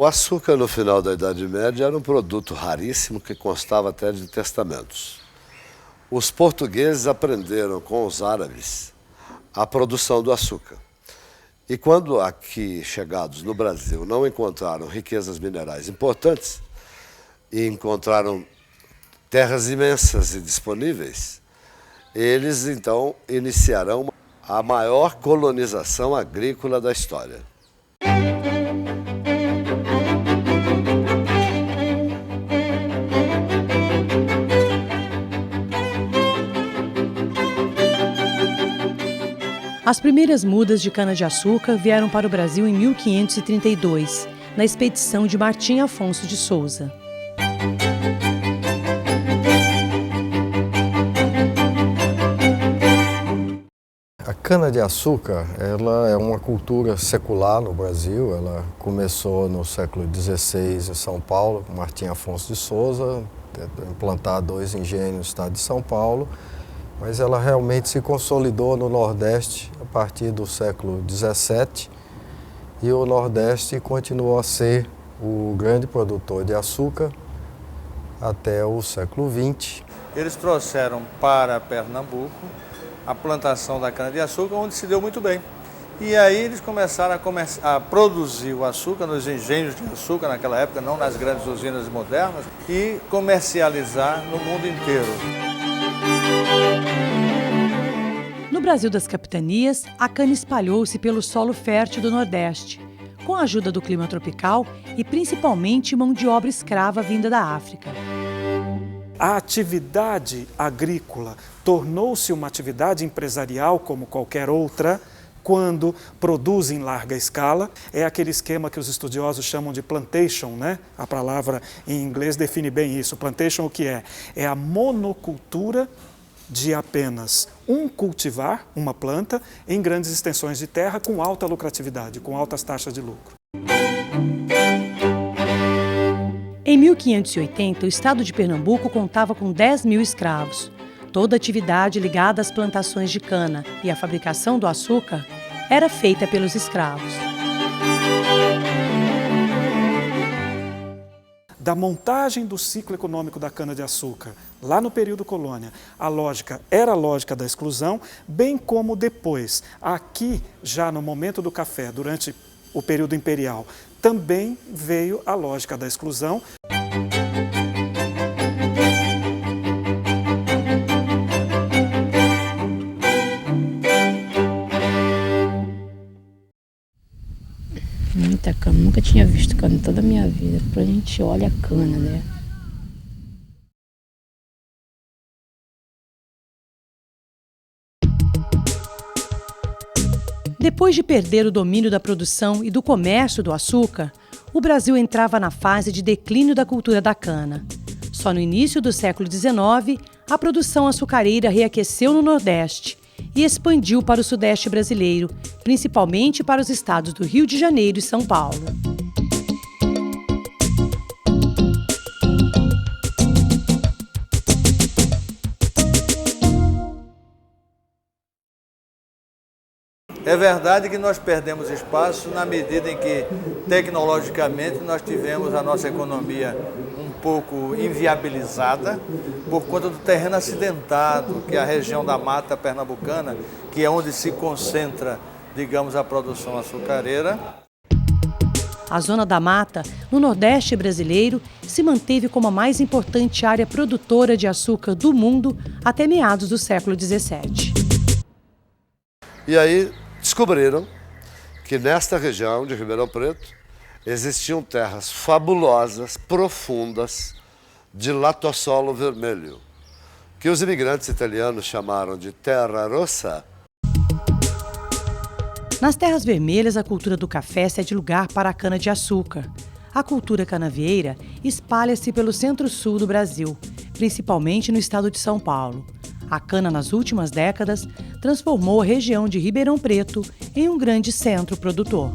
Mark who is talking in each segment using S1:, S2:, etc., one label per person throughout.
S1: O açúcar no final da Idade Média era um produto raríssimo que constava até de testamentos. Os portugueses aprenderam com os árabes a produção do açúcar. E quando aqui chegados no Brasil não encontraram riquezas minerais importantes e encontraram terras imensas e disponíveis, eles então iniciarão a maior colonização agrícola da história.
S2: As primeiras mudas de cana-de-açúcar vieram para o Brasil em 1532, na expedição de Martim Afonso de Souza.
S3: A cana-de-açúcar, ela é uma cultura secular no Brasil. Ela começou no século XVI em São Paulo, com Martim Afonso de Souza, implantar 2 engenhos no estado de São Paulo. Mas ela realmente se consolidou no Nordeste a partir do século XVII e o Nordeste continuou a ser o grande produtor de açúcar até o século XX.
S4: Eles trouxeram para Pernambuco a plantação da cana-de-açúcar, onde se deu muito bem. E aí eles começaram a produzir o açúcar nos engenhos de açúcar naquela época, não nas grandes usinas modernas, e comercializar no mundo inteiro.
S2: No Brasil das capitanias, a cana espalhou-se pelo solo fértil do Nordeste, com a ajuda do clima tropical e principalmente mão de obra escrava vinda da África.
S5: A atividade agrícola tornou-se uma atividade empresarial como qualquer outra quando produz em larga escala. É aquele esquema que os estudiosos chamam de plantation, né? A palavra em inglês define bem isso. Plantation o que é? É a monocultura de apenas um cultivar, uma planta, em grandes extensões de terra com alta lucratividade, com altas taxas de lucro.
S2: Em 1580, o estado de Pernambuco contava com 10.000 escravos. Toda atividade ligada às plantações de cana e à fabricação do açúcar era feita pelos escravos.
S5: Da montagem do ciclo econômico da cana-de-açúcar, lá no período colônia, a lógica era a lógica da exclusão, bem como depois, aqui, já no momento do café, durante o período imperial, também veio a lógica da exclusão.
S6: Muita cana, nunca tinha visto cana em toda a minha vida. Depois a gente olha a cana, né?
S2: Depois de perder o domínio da produção e do comércio do açúcar, o Brasil entrava na fase de declínio da cultura da cana. Só no início do século XIX, a produção açucareira reaqueceu no Nordeste e expandiu para o Sudeste brasileiro, principalmente para os estados do Rio de Janeiro e São Paulo.
S4: É verdade que nós perdemos espaço na medida em que, tecnologicamente, nós tivemos a nossa economia um pouco inviabilizada por conta do terreno acidentado, que é a região da mata pernambucana, que é onde se concentra, digamos, a produção açucareira.
S2: A Zona da Mata, no Nordeste brasileiro, se manteve como a mais importante área produtora de açúcar do mundo até meados do século XVII.
S1: E aí descobriram que nesta região de Ribeirão Preto existiam terras fabulosas, profundas, de latossolo vermelho, que os imigrantes italianos chamaram de terra rossa.
S2: Nas terras vermelhas, a cultura do café cede lugar para a cana-de-açúcar. A cultura canavieira espalha-se pelo centro-sul do Brasil, principalmente no estado de São Paulo. A cana, nas últimas décadas, transformou a região de Ribeirão Preto em um grande centro produtor.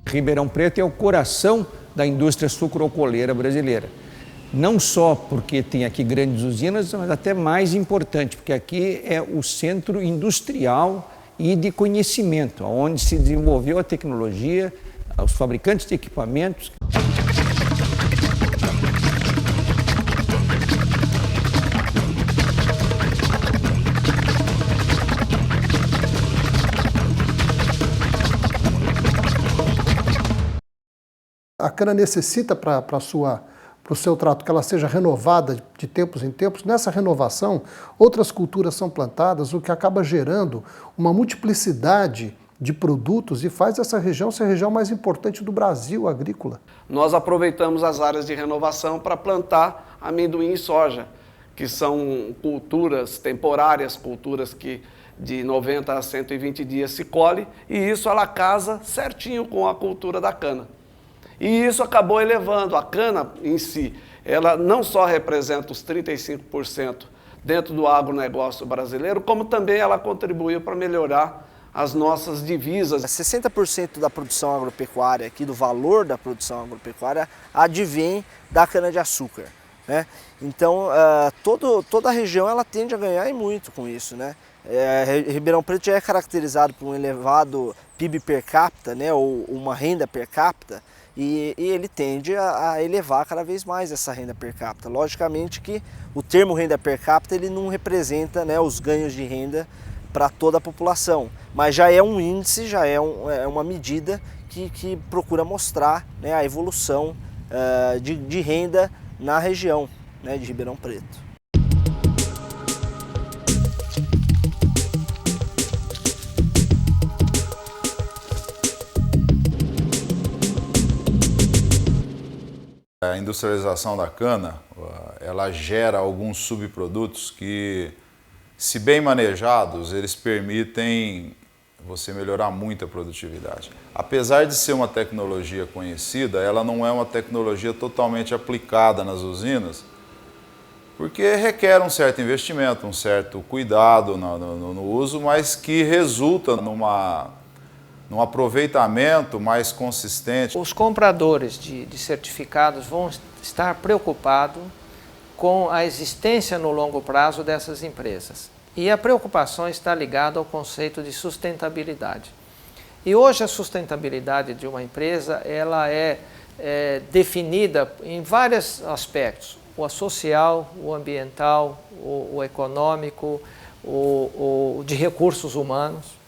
S7: Ribeirão Preto é o coração da indústria sucroalcooleira brasileira. Não só porque tem aqui grandes usinas, mas até mais importante, porque aqui é o centro industrial e de conhecimento, onde se desenvolveu a tecnologia, os fabricantes de equipamentos.
S8: A cana necessita para o seu trato que ela seja renovada de tempos em tempos. Nessa renovação, outras culturas são plantadas, o que acaba gerando uma multiplicidade de produtos e faz essa região ser a região mais importante do Brasil agrícola.
S9: Nós aproveitamos as áreas de renovação para plantar amendoim e soja, que são culturas temporárias, culturas que de 90 a 120 dias se colhe, e isso ela casa certinho com a cultura da cana. E isso acabou elevando a cana em si. Ela não só representa os 35% dentro do agronegócio brasileiro, como também ela contribuiu para melhorar as nossas divisas.
S10: 60% da produção agropecuária, aqui do valor da produção agropecuária, advém da cana-de-açúcar, né? Então, toda a região ela tende a ganhar e muito com isso, né? Ribeirão Preto já é caracterizado por um elevado PIB per capita, né? Ou uma renda per capita, e ele tende a elevar cada vez mais essa renda per capita. Logicamente que o termo renda per capita ele não representa, né, os ganhos de renda para toda a população, mas já é um índice, já é uma medida que procura mostrar, né, a evolução de renda na região, né, de Ribeirão Preto.
S11: A industrialização da cana, ela gera alguns subprodutos que, se bem manejados, eles permitem você melhorar muito a produtividade. Apesar de ser uma tecnologia conhecida, ela não é uma tecnologia totalmente aplicada nas usinas, porque requer um certo investimento, um certo cuidado no uso, mas que resulta num aproveitamento mais consistente.
S12: Os compradores de certificados vão estar preocupados com a existência no longo prazo dessas empresas. E a preocupação está ligada ao conceito de sustentabilidade. E hoje a sustentabilidade de uma empresa ela é definida em vários aspectos: o social, o ambiental, o econômico, o de recursos humanos.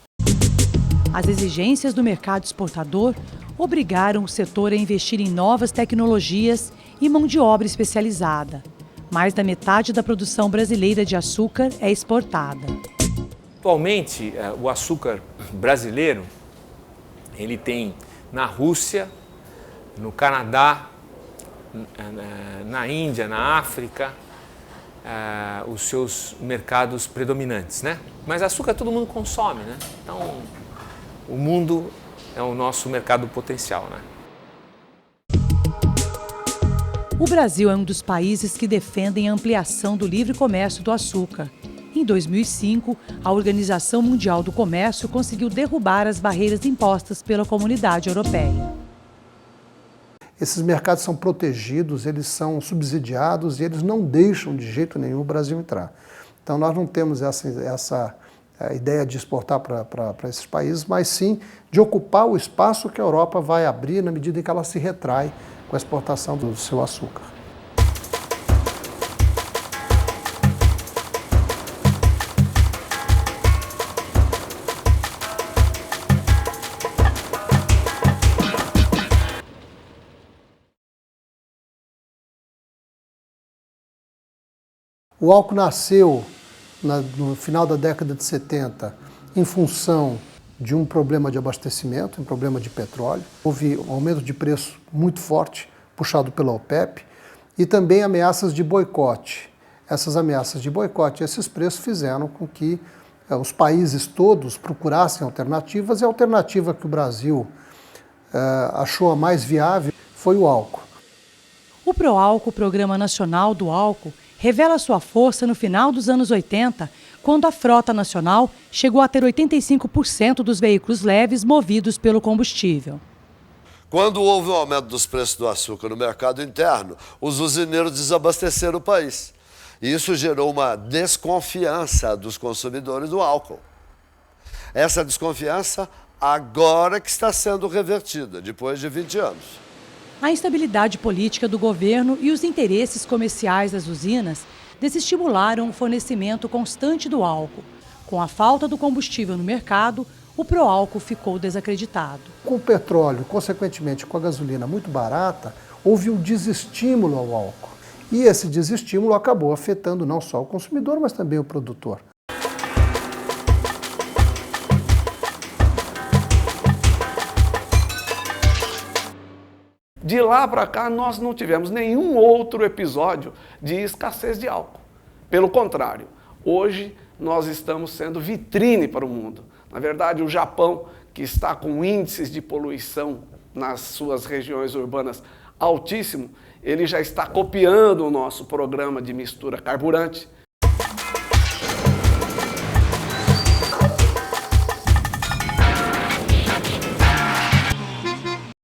S2: As exigências do mercado exportador obrigaram o setor a investir em novas tecnologias e mão de obra especializada. Mais da metade da produção brasileira de açúcar é exportada.
S13: Atualmente, o açúcar brasileiro, ele tem na Rússia, no Canadá, na Índia, na África, os seus mercados predominantes, né? Mas açúcar todo mundo consome, né? Então, o mundo é o nosso mercado potencial, né?
S2: O Brasil é um dos países que defendem a ampliação do livre comércio do açúcar. Em 2005, a Organização Mundial do Comércio conseguiu derrubar as barreiras impostas pela Comunidade Europeia.
S8: Esses mercados são protegidos, eles são subsidiados e eles não deixam de jeito nenhum o Brasil entrar. Então nós não temos essa ideia de exportar para esses países, mas sim de ocupar o espaço que a Europa vai abrir na medida em que ela se retrai com a exportação do seu açúcar. O álcool nasceu no final da década de 70 em função de um problema de abastecimento, um problema de petróleo. Houve um aumento de preço muito forte, puxado pela OPEP, e também ameaças de boicote. Essas ameaças de boicote e esses preços fizeram com que os países todos procurassem alternativas, e a alternativa que o Brasil achou a mais viável foi o álcool.
S2: O Proálcool, Programa Nacional do Álcool, revela sua força no final dos anos 80, quando a frota nacional chegou a ter 85% dos veículos leves movidos pelo combustível.
S1: Quando houve um aumento dos preços do açúcar no mercado interno, os usineiros desabasteceram o país. E isso gerou uma desconfiança dos consumidores do álcool. Essa desconfiança agora que está sendo revertida, depois de 20 anos.
S2: A instabilidade política do governo e os interesses comerciais das usinas desestimularam o fornecimento constante do álcool. Com a falta do combustível no mercado, o pró-álcool ficou desacreditado.
S8: Com o petróleo, consequentemente com a gasolina muito barata, houve um desestímulo ao álcool. E esse desestímulo acabou afetando não só o consumidor, mas também o produtor.
S9: De lá para cá, nós não tivemos nenhum outro episódio de escassez de álcool. Pelo contrário, hoje nós estamos sendo vitrine para o mundo. Na verdade, o Japão, que está com índices de poluição nas suas regiões urbanas altíssimo, ele já está copiando o nosso programa de mistura carburante.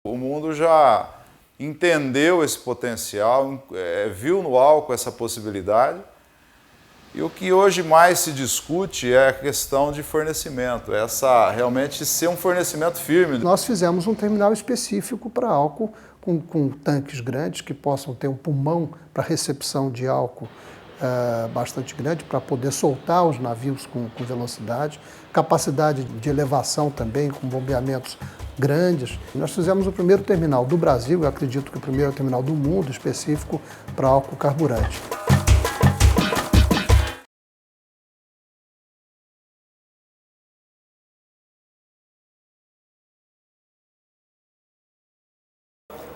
S11: O mundo já entendeu esse potencial, viu no álcool essa possibilidade. E o que hoje mais se discute é a questão de fornecimento, realmente ser um fornecimento firme.
S8: Nós fizemos um terminal específico para álcool, com tanques grandes que possam ter um pulmão para recepção de álcool bastante grande, para poder soltar os navios com velocidade, capacidade de elevação também, com bombeamentos grandes. Nós fizemos o primeiro terminal do Brasil, eu acredito que o primeiro terminal do mundo específico para álcool carburante.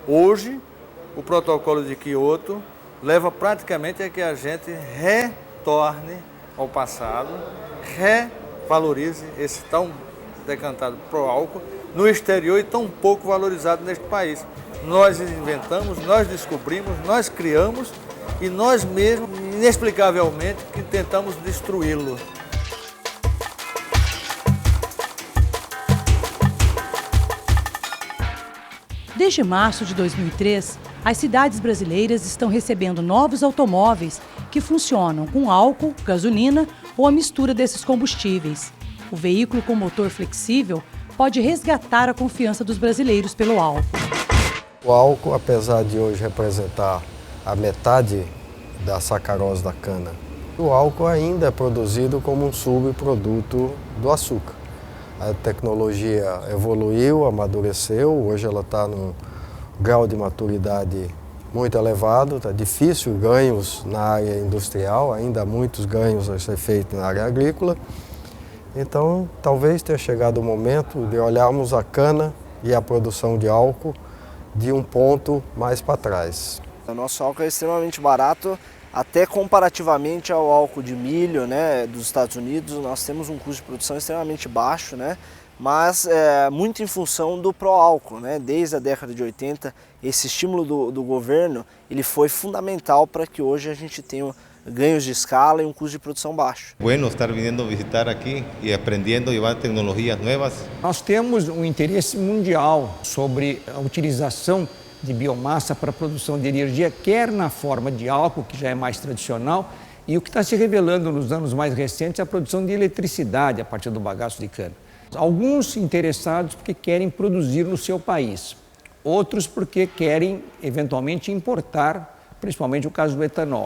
S4: Hoje, o protocolo de Kyoto leva praticamente a que a gente retorne ao passado, revalorize esse tão decantado pró-álcool no exterior e tão pouco valorizado neste país. Nós inventamos, nós descobrimos, nós criamos e nós mesmos, inexplicavelmente, que tentamos destruí-lo.
S2: Desde março de 2003, as cidades brasileiras estão recebendo novos automóveis que funcionam com álcool, gasolina ou a mistura desses combustíveis. O veículo com motor flexível pode resgatar a confiança dos brasileiros pelo álcool.
S3: O álcool, apesar de hoje representar a metade da sacarose da cana, o álcool ainda é produzido como um subproduto do açúcar. A tecnologia evoluiu, amadureceu, hoje ela está num grau de maturidade muito elevado, está difícil ganhos na área industrial, ainda há muitos ganhos a ser feitos na área agrícola. Então, talvez tenha chegado o momento de olharmos a cana e a produção de álcool de um ponto mais para trás.
S10: O nosso álcool é extremamente barato, até comparativamente ao álcool de milho, né, dos Estados Unidos. Nós temos um custo de produção extremamente baixo, né, mas muito em função do pró-álcool, né. Desde a década de 80, esse estímulo do governo ele foi fundamental para que hoje a gente tenha ganhos de escala e um custo de produção baixo.
S14: Bueno estar vindo visitar aqui e aprendendo e levar tecnologias novas.
S7: Nós temos um interesse mundial sobre a utilização de biomassa para a produção de energia, quer na forma de álcool, que já é mais tradicional, e o que está se revelando nos anos mais recentes é a produção de eletricidade a partir do bagaço de cana. Alguns interessados porque querem produzir no seu país, outros porque querem eventualmente importar, principalmente o caso do etanol.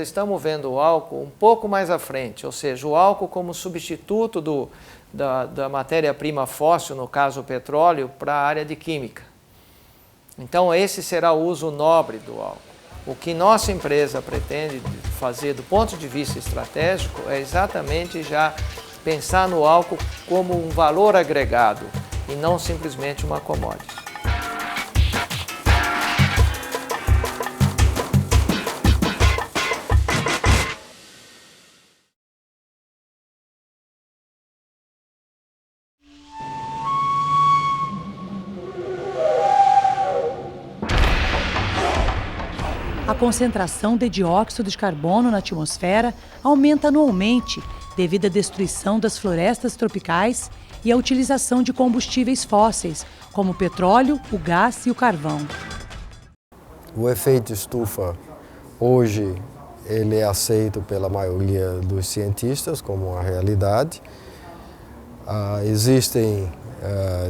S12: Estamos vendo o álcool um pouco mais à frente, ou seja, o álcool como substituto da matéria-prima fóssil, no caso o petróleo, para a área de química. Então esse será o uso nobre do álcool. O que nossa empresa pretende fazer do ponto de vista estratégico é exatamente já pensar no álcool como um valor agregado e não simplesmente uma commodity.
S2: A concentração de dióxido de carbono na atmosfera aumenta anualmente devido à destruição das florestas tropicais e à utilização de combustíveis fósseis, como o petróleo, o gás e o carvão.
S3: O efeito estufa, hoje, ele é aceito pela maioria dos cientistas como uma realidade. Existem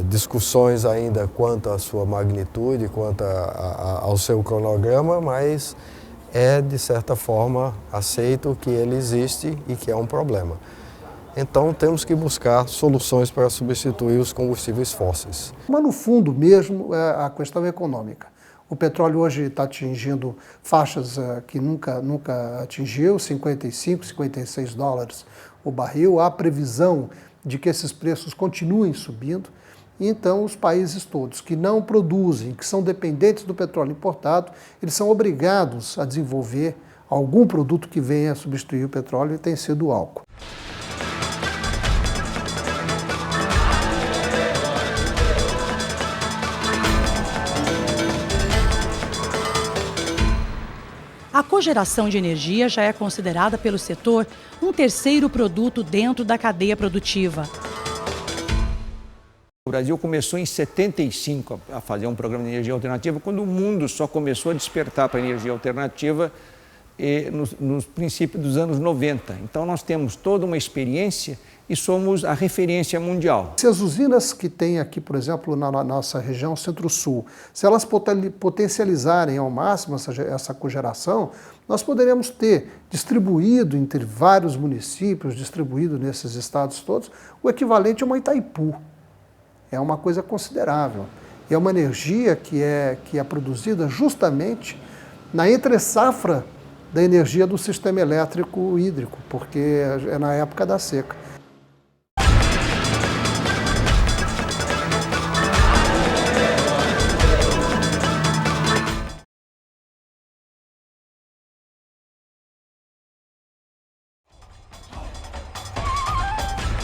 S3: discussões ainda quanto à sua magnitude, quanto ao seu cronograma, mas é, de certa forma, aceito que ele existe e que é um problema. Então temos que buscar soluções para substituir os combustíveis fósseis.
S8: Mas no fundo mesmo é a questão econômica. O petróleo hoje está atingindo faixas que nunca atingiu, 55, 56 dólares o barril. Há previsão de que esses preços continuem subindo. Então os países todos que não produzem, que são dependentes do petróleo importado, eles são obrigados a desenvolver algum produto que venha a substituir o petróleo, e tem sido o álcool.
S2: A cogeração de energia já é considerada pelo setor um terceiro produto dentro da cadeia produtiva.
S7: O Brasil começou em 75 a fazer um programa de energia alternativa, quando o mundo só começou a despertar para a energia alternativa nos princípios dos anos 90. Então nós temos toda uma experiência e somos a referência mundial.
S8: Se as usinas que tem aqui, por exemplo, na nossa região Centro-Sul, se elas potencializarem ao máximo essa cogeração, nós poderemos ter distribuído entre vários municípios, distribuído nesses estados todos, o equivalente a uma Itaipu. É uma coisa considerável. É uma energia que é produzida justamente na entre-safra da energia do sistema elétrico hídrico, porque é na época da seca.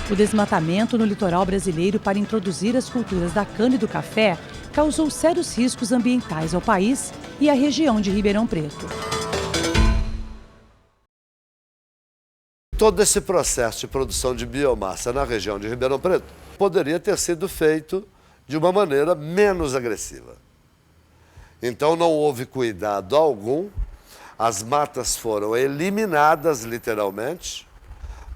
S2: O desmatamento no litoral brasileiro para introduzir as culturas da cana e do café causou sérios riscos ambientais ao país e à região de Ribeirão Preto.
S1: Todo esse processo de produção de biomassa na região de Ribeirão Preto poderia ter sido feito de uma maneira menos agressiva. Então não houve cuidado algum, as matas foram eliminadas literalmente,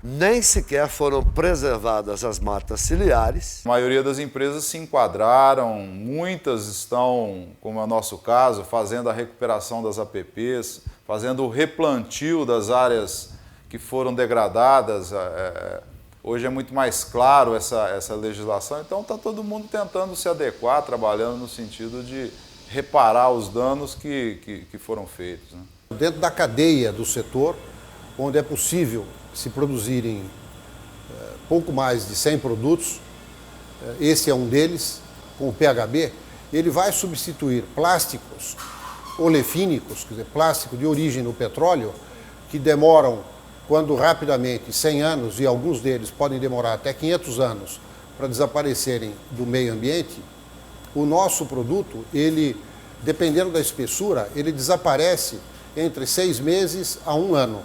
S1: nem sequer foram preservadas as matas ciliares.
S11: A maioria das empresas se enquadraram, muitas estão, como é o nosso caso, fazendo a recuperação das APPs, fazendo o replantio das áreas que foram degradadas. Hoje é muito mais claro essa legislação, então está todo mundo tentando se adequar, trabalhando no sentido de reparar os danos que foram feitos, né?
S15: Dentro da cadeia do setor, onde é possível se produzirem pouco mais de 100 produtos, esse é um deles, com o PHB, ele vai substituir plásticos olefínicos, quer dizer, plástico de origem no petróleo, que demoram, quando rapidamente, 100 anos, e alguns deles podem demorar até 500 anos para desaparecerem do meio ambiente. O nosso produto, ele, dependendo da espessura, ele desaparece entre 6 meses a 1 ano.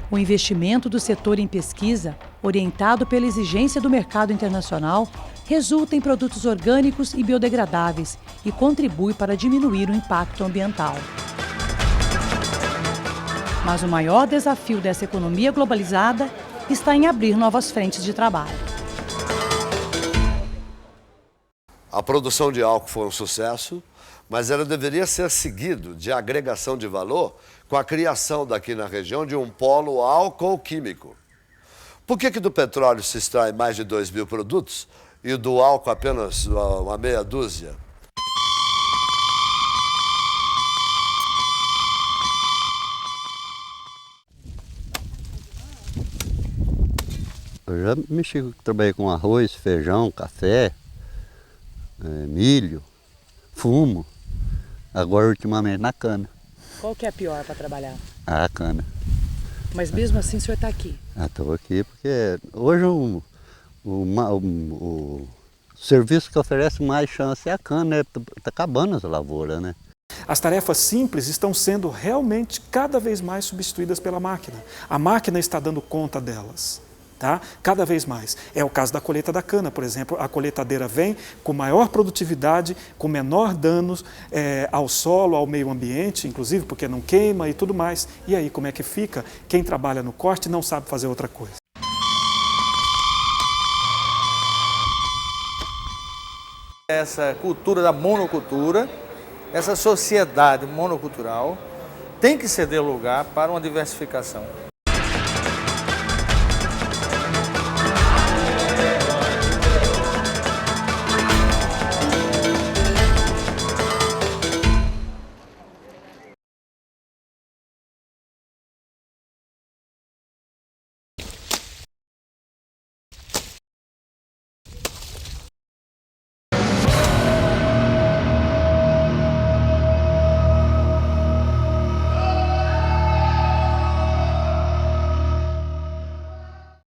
S2: O investimento do setor em pesquisa, orientado pela exigência do mercado internacional, resulta em produtos orgânicos e biodegradáveis e contribui para diminuir o impacto ambiental. Mas o maior desafio dessa economia globalizada está em abrir novas frentes de trabalho.
S1: A produção de álcool foi um sucesso, mas ela deveria ser seguido de agregação de valor com a criação daqui na região de um polo álcool-químico. Por que do petróleo se extrai mais de 2.000 produtos e do álcool apenas uma meia dúzia?
S16: Eu já trabalhei com arroz, feijão, café, milho, fumo. Agora, ultimamente, na cana.
S2: Qual que é a pior para trabalhar?
S16: A cana.
S2: Mas mesmo assim o senhor está aqui?
S16: Estou aqui porque hoje o serviço que oferece mais chance é a cana, está acabando as lavouras, né?
S5: As tarefas simples estão sendo realmente cada vez mais substituídas pela máquina. A máquina está dando conta delas. Tá? Cada vez mais. É o caso da colheita da cana, por exemplo. A colheitadeira vem com maior produtividade, com menor danos ao solo, ao meio ambiente, inclusive porque não queima e tudo mais. E aí, como é que fica? Quem trabalha no corte não sabe fazer outra coisa.
S4: Essa cultura da monocultura, essa sociedade monocultural tem que ceder lugar para uma diversificação.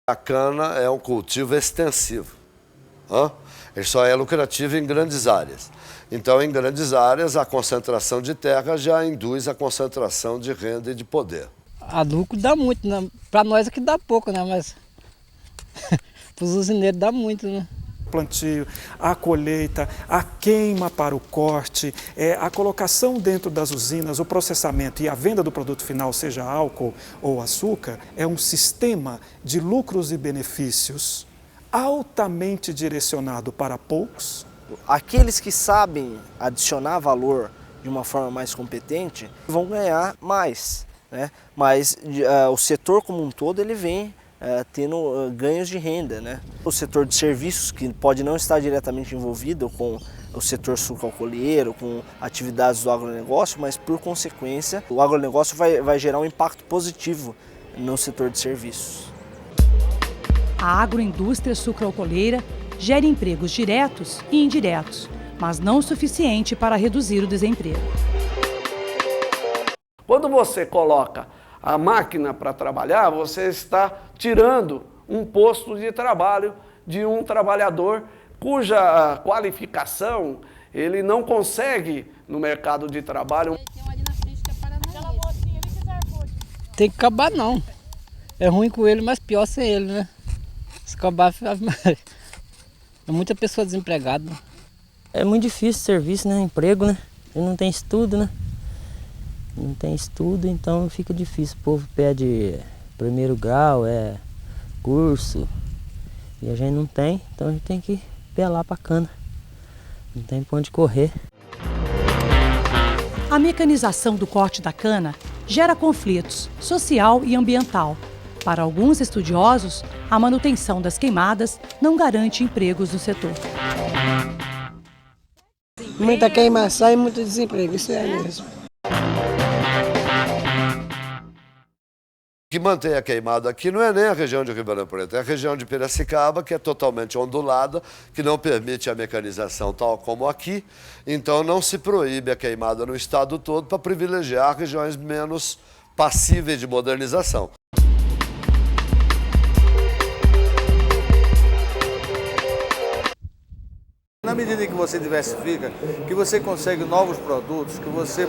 S1: A cana é um cultivo extensivo. Ele só é lucrativo em grandes áreas. Então, em grandes áreas, a concentração de terra já induz a concentração de renda e de poder.
S6: A lucro dá muito, né? Para nós é que dá pouco, né? Mas para os usineiros dá muito, né?
S5: Plantio, a colheita, a queima para o corte, a colocação dentro das usinas, o processamento e a venda do produto final, seja álcool ou açúcar, é um sistema de lucros e benefícios altamente direcionado para poucos.
S10: Aqueles que sabem adicionar valor de uma forma mais competente vão ganhar mais, né? Mas o setor como um todo ele vem tendo ganhos de renda, né? O setor de serviços, que pode não estar diretamente envolvido com o setor sucroalcooleiro, com atividades do agronegócio, mas por consequência o agronegócio vai gerar um impacto positivo no setor de serviços.
S2: A agroindústria sucroalcooleira gera empregos diretos e indiretos, mas não o suficiente para reduzir o desemprego.
S9: Quando você coloca a máquina para trabalhar, você está tirando um posto de trabalho de um trabalhador cuja qualificação ele não consegue no mercado de trabalho.
S6: Tem que acabar não. É ruim com ele, mas pior sem ele, né? Se acabar, é muita pessoa desempregada.
S17: É muito difícil o serviço, né? Emprego, né? Ele não tem estudo, né? Não tem estudo, então fica difícil. O povo pede primeiro grau, curso, e a gente não tem, então a gente tem que pelar pra cana. Não tem pra onde correr.
S2: A mecanização do corte da cana gera conflitos social e ambiental. Para alguns estudiosos, a manutenção das queimadas não garante empregos no setor.
S18: Muita queimação e muito desemprego, isso é mesmo.
S1: O que mantém a queimada aqui não é nem a região de Ribeirão Preto, é a região de Piracicaba, que é totalmente ondulada, que não permite a mecanização tal como aqui. Então não se proíbe a queimada no estado todo para privilegiar regiões menos passíveis de modernização.
S4: Na medida em que você diversifica, que você consegue novos produtos, que você,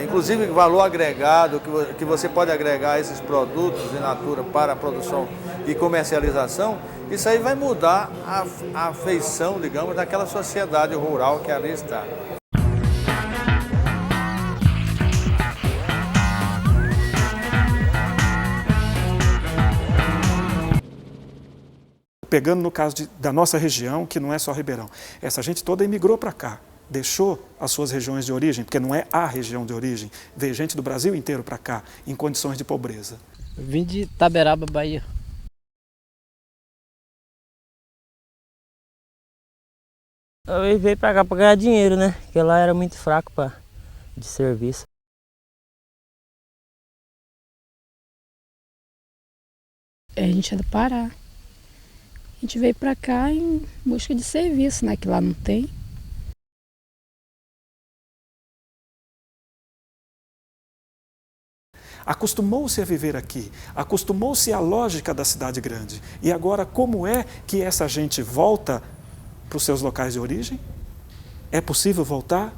S4: inclusive valor agregado, que você pode agregar esses produtos in natura para a produção e comercialização, isso aí vai mudar a feição, digamos, daquela sociedade rural que ali está.
S5: Pegando no caso da nossa região, que não é só Ribeirão, essa gente toda emigrou para cá, deixou as suas regiões de origem, porque não é a região de origem, veio gente do Brasil inteiro para cá, em condições de pobreza.
S6: Eu vim de Itaberaba, Bahia.
S17: Eu veio para cá para ganhar dinheiro, né? Porque lá era muito fraco de serviço.
S6: A gente é do Pará. A gente veio para cá em busca de serviço, né? Que lá não tem.
S5: Acostumou-se a viver aqui, acostumou-se à lógica da cidade grande. E agora, como é que essa gente volta para os seus locais de origem? É possível voltar?